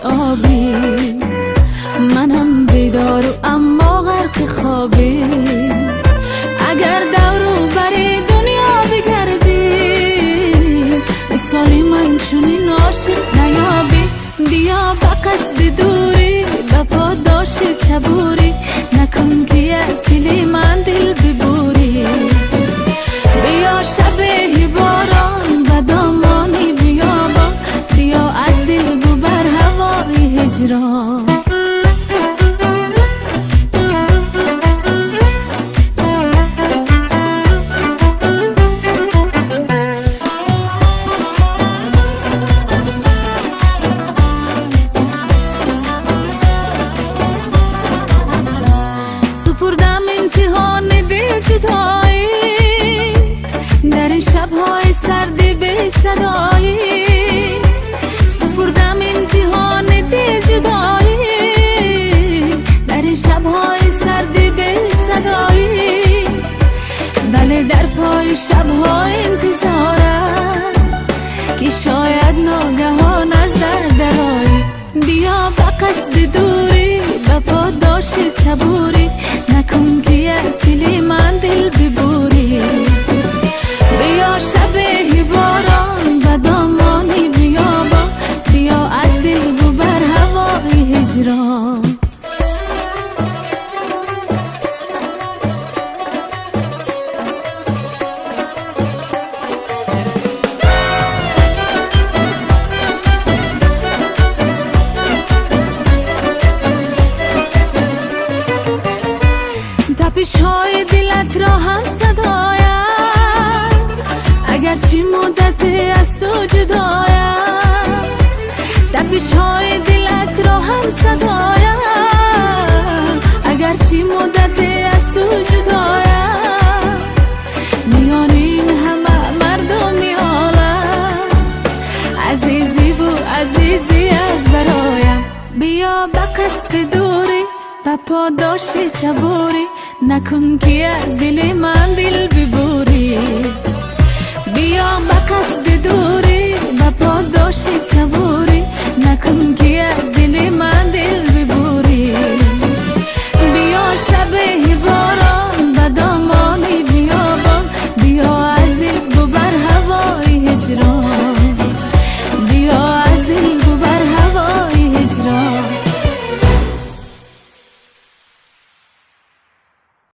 آبی، منم بیدار و اما غرق خوابی. اگر دورو بری دنیا بگردی، مثالی من چونین عاشق نیابی. بیا به قصد دوری، به پاداش صبوری، نکن که از دل من دل ببوری. بیا شب باران و دامانی بیابان، بیا از دل ببر هوای هجران. سپردم امتحان دل جدایی، در این شب‌های سرد بی صدایی. سپردم امتحان دل جدایی، در این شب‌های سرد بی صدایی. بله در پای شب‌ها انتظارم که شاید ناگهان از درآیی. بیا به قصد دوری، به پاداش صبوری، نکن که از دل من دل ببوری. بیا شب باران و دامانی بیابان، بیا از دل ببر هوای هجران. تپش های دلت را هم صدایم، اگرچه مدت از تو جدایم. تپش های دلت را هم صدایم، اگرچه مدت از تو جدایم. میان این همه مردمی عالم، عزیزی و عزیزی از برایم. بیا به قصد دوری، به پاداش صبوری، نکن که از دل من دل ببوری. بیا به قصد دوری، به پاداش صبوری، نکن